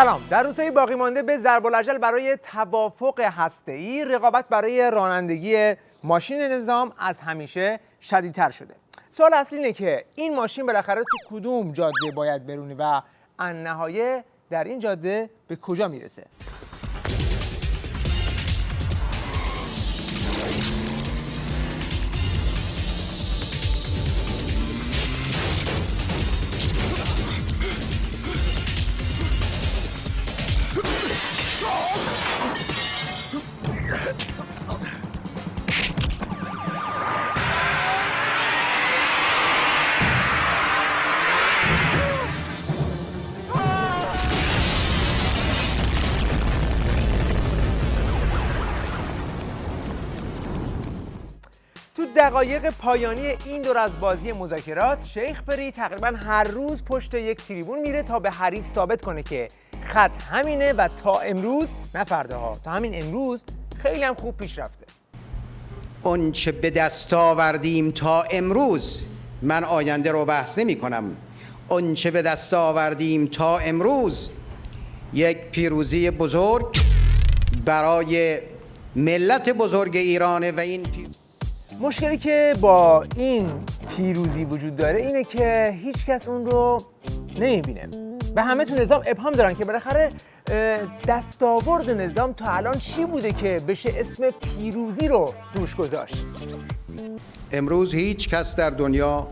سلام. در روزهای باقی مانده به ضرب الاجل برای توافق هسته‌ای، رقابت برای رانندگی ماشین نظام از همیشه شدیدتر شده. سوال اصلی اینه که این ماشین بالاخره تو کدوم جاده باید برونه و النهایه در این جاده به کجا میرسه؟ تو دقایق پایانی این دور از بازی مذاکرات، شیخ بری تقریبا هر روز پشت یک تریبون میره تا به حریف ثابت کنه که خط همینه و تا امروز، نه فرداها، تا همین امروز خیلی هم خوب پیش رفته. اون چه به دست آوردیم تا امروز، من آینده رو بحث نمی کنم، اون چه به دست آوردیم تا امروز یک پیروزی بزرگ برای ملت بزرگ ایرانه و این مشکلی که با این پیروزی وجود داره اینه که هیچ کس اون رو نمیبینه. به همه تو نظام ابهام دارن که بالاخره دستاورد نظام تا الان چی بوده که بشه اسم پیروزی رو روش گذاشت. امروز هیچ کس در دنیا،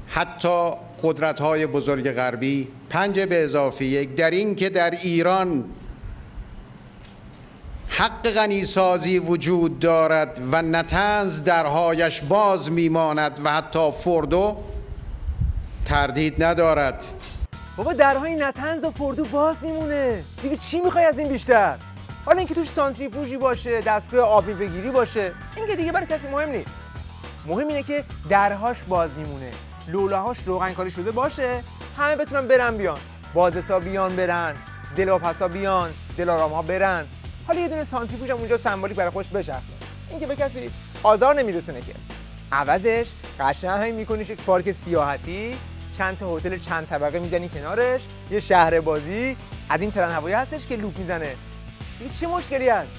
حتی قدرت‌های بزرگ غربی، 5 به اضافه 1 در این که در ایران حق غنیسازی وجود دارد و نطنز درهایش باز میماند و حتی فردو تردید ندارد. بابا درهای نطنز و فردو باز میمونه، دیگه چی میخوای از این بیشتر؟ حالا اینکه توش سانتریفوژی باشه، دستگاه آب میوه‌گیری باشه، این که دیگه برای کسی مهم نیست. مهم اینه که درهاش باز میمونه، لوله‌هاش روغنکاری شده باشه، همه بتونن برن بیان، بازرسا بیان برن، دلواپسا بیان، دلارام‌ها برن. حالا یه دونه سانتریفوژ هم اونجا سمبولیک برای خودش بچرخه. این که به کسی آزار نمیرسونه که. عوضش قشنگ می‌کنیش یک پارک سیاحتی، چند تا هتل چند طبقه میزنی کنارش، یه شهر بازی از این ترن هوایی هستش که لوپ میزنه. این چه مشکلی هست؟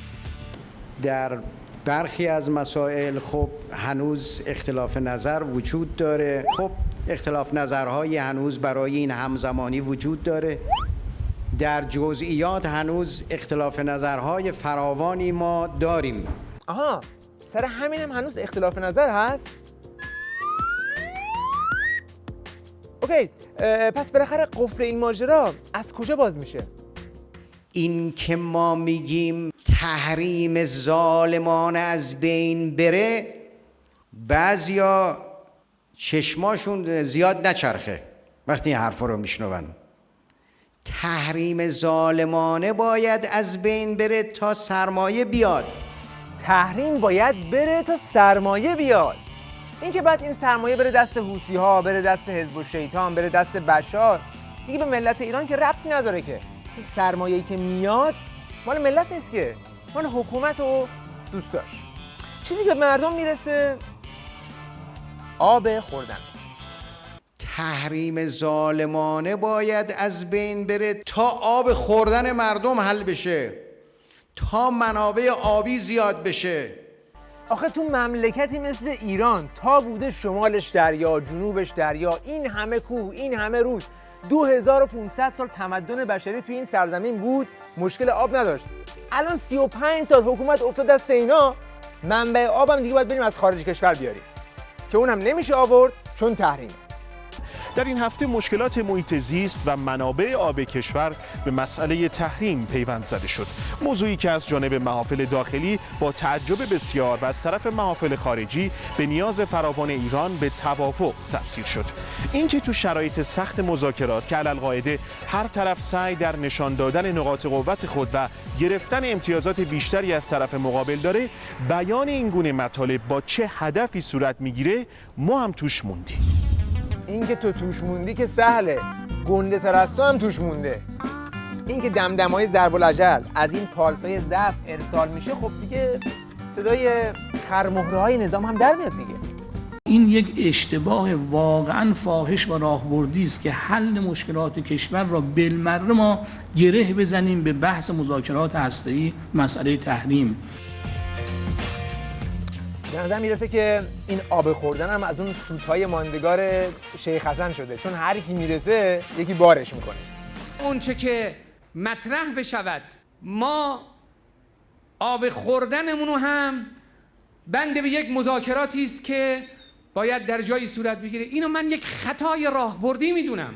در برخی از مسائل خب هنوز اختلاف نظر وجود داره. خب اختلاف نظرهای هنوز برای این همزمانی وجود داره. در جزئیات هنوز اختلاف نظرهای فراوانی ما داریم. آها، سر همین هم هنوز اختلاف نظر هست؟ اوکی، پس بالاخره قفل این ماجرا از کجا باز میشه؟ این که ما میگیم تحریم ظالمانه از بین بره، بعضیا چشماشون زیاد نچرخه وقتی این حرفا رو میشنون. تحریم ظالمانه باید از بین بره تا سرمایه بیاد. تحریم باید بره تا سرمایه بیاد. این که بعد این سرمایه بره دست حوثی‌ها، بره دست حزب الشیطان، بره دست بشار، دیگه به ملت ایران که ربطی نداره که. این سرمایه‌ای که میاد مال ملت نیست که، مال حکومت و دوستاش. چیزی که به مردم میرسه آب خوردن. تحریم ظالمانه باید از بین بره تا آب خوردن مردم حل بشه، تا منابع آبی زیاد بشه. آخه تو مملکتی مثل ایران تا بوده شمالش دریا، جنوبش دریا، این همه کوه، این همه رود، 2500 سال تمدن بشری تو این سرزمین بود، مشکل آب نداشت. الان 35 سال حکومت افتاد دست اینا، منبع آبم دیگه باید بریم از خارج کشور بیاریم که اونم نمیشه آورد چون تحریم. در این هفته مشکلات محیط زیست و منابع آب کشور به مسئله تحریم پیوند زده شد. موضوعی که از جانب محافل داخلی با تعجب بسیار و از طرف محافل خارجی به نیاز فراوان ایران به توافق تفسیر شد. اینکه تو شرایط سخت مذاکرات که علالقاعده هر طرف سعی در نشان دادن نقاط قوت خود و گرفتن امتیازات بیشتری از طرف مقابل داره، بیان این گونه مطالب با چه هدفی صورت میگیره ما هم توش موندیم. این که تو توش موندی که سهله، گنده تر از تو هم توش مونده. این که دمدمای ضرب الاجل از این پالسای ضعف ارسال میشه، خب دیگه صدای خرمهره‌های نظام هم در میاد دیگه. این یک اشتباه واقعا فاحش و راهبردی است که حل مشکلات کشور را بالمره ما گره بزنیم به بحث مذاکرات هسته‌ای، مسئله تحریم. به نظر میرسه که این آب خوردن هم از اون سوت‌های ماندگار شیخ حسن شده، چون هر کی میرسه یکی بارش میکنه. اون چه که مطرح بشود ما آب خوردنمونو هم بند به یک مذاکراتی است که باید در جایی صورت بگیره. اینو من یک خطای راهبردی میدونم.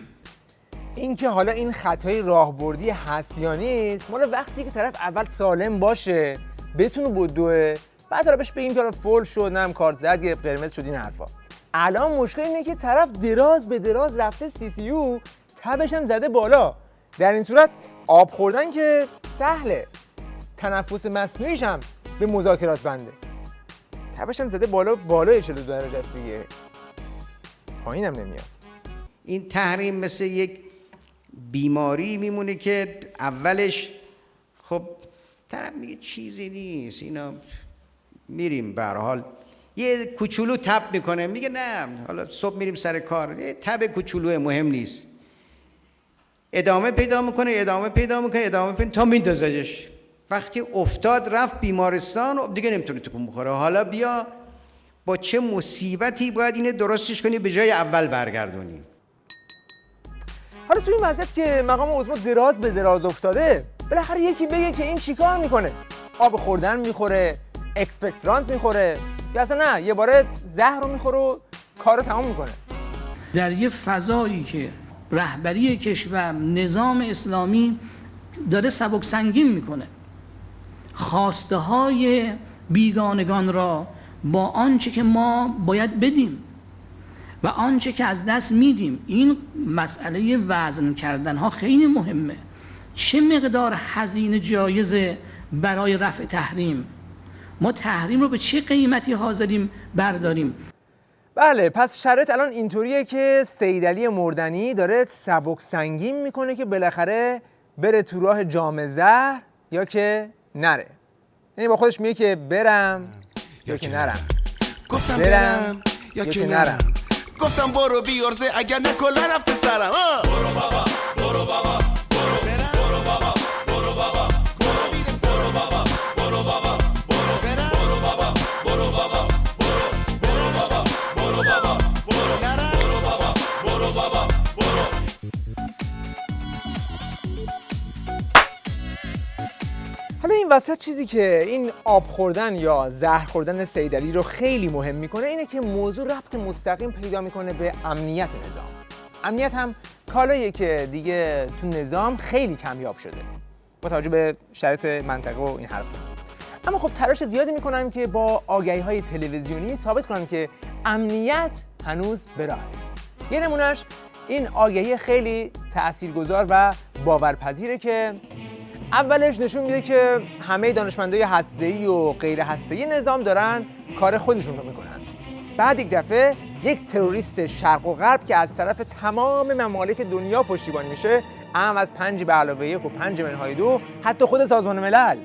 این که حالا این خطای راهبردی هست یا نیست مال وقتی که طرف اول سالم باشه، بتونه بدوه، بعد حالا بهش بگیم که حالا فول شد، نم کارت زد، گرفت قرمز شد، این حرفا. الان مشکل اینه که طرف دراز به دراز رفته CCU، تبش هم زده بالا. در این صورت آب خوردن که سهله، تنفس مصنوعیش هم به مذاکرات بنده. تبش هم زده بالای 42 درجه است دیگه، پایینم نمیاد. این تحریم مثل یک بیماری میمونه که اولش خب طرف میگه چیزی نیست، اینا میریم به هر حال یه کوچولو تب میکنه، میگه نه حالا صبح میریم سر کار، یه تب کوچولو مهم نیست، ادامه پیدا میکنه تا میندازدش. وقتی افتاد رفت بیمارستان دیگه نمیتونه تکون بخوره. حالا بیا با چه مصیبتی باید اینو درستش کنی به جای اول برگردونی. حالا تو این وضعیت که مقام عظما دراز به دراز افتاده، بالاخره یکی بگه که این چیکار میکنه؟ آب خوردن میخوره، اکسپکترانت میخوره، یا اصلا نه یه باره زهر رو میخوره و کارو تمام میکنه. در یه فضایی که رهبری کشور، نظام اسلامی داره سبک سنگین میکنه، خواسته های بیگانگان را با آنچه که ما باید بدیم و آنچه که از دست میدیم، این مسئله وزن کردن ها خیلی مهمه. چه مقدار هزینه جایزه برای رفع تحریم؟ ما تحریم رو به چه قیمتی حاضریم برداریم؟ بله، پس شرایط الان اینطوریه که سیدعلی مردنی داره سبک سنگین میکنه که بالاخره بره تو راه جام زهر یا که نره. یعنی با خودش میگه که برم یا که نرم، گفتم برم یا که نرم، گفتم برو بیارزه اگر نه کلا رفته سرم. برو بابا برو بابا برو برم، برو بابا برو بابا برو میرسم، برو بابا برو بابا برو برم، برو بابا برو بابا برو برو بابا برو بابا برو نرم، برو بابا برو بابا برو. حالا این وسط چیزی که این آب خوردن یا زهر خوردن سیدعلی رو خیلی مهم میکنه اینه که موضوع ربط مستقیم پیدا میکنه به امنیت نظام. امنیت هم کالاییه که دیگه تو نظام خیلی کمیاب شده با توجه به شرایط منطقه و این حرفا. اما خب تلاش زیادی میکنن که با آگهی‌های تلویزیونی ثابت کنن که امنیت هنوز به راهه. یه نمونهش این آگهی خیلی تاثیرگذار و باورپذیره که اولش نشون میده که همه دانشمندای هسته‌ای و غیر هسته‌ای نظام دارن کار خودشون رو میکنن. بعد یک دفعه یک تروریست شرق و غرب که از طرف تمام ممالک دنیا پشتیبانی میشه، اهم از 5 به علاوه 1 و 5 منهای 2، حتی خود سازمان ملل.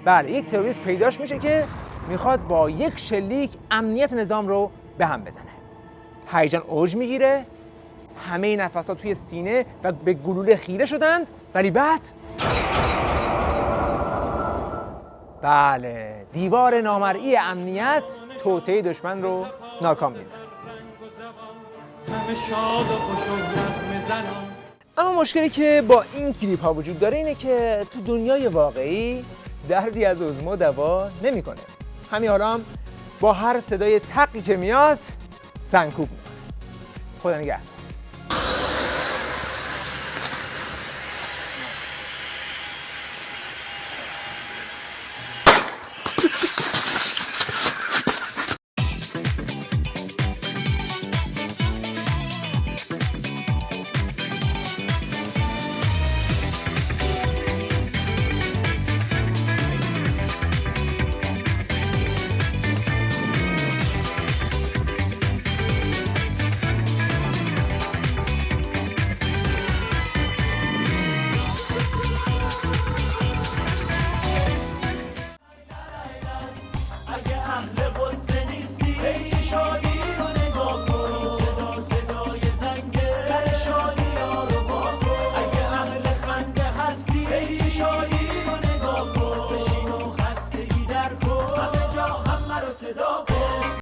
بله، یک تروریست پیداش میشه که میخواد با یک شلیک امنیت نظام رو به هم بزنه. هیجان اوج میگیره، همه نفسات توی سینه و به گلوله خیره شدند، ولی بعد بله، دیوار نامرئی امنیت توطئه دشمن رو ناکام میزنه. اما مشکلی که با این کلیپ ها وجود داره اینه که تو دنیای واقعی دردی از عظما دوا نمیکنه. همین حالا هم با هر صدای تقی که میاد سنگکوب میکنه. خدا نگهدار.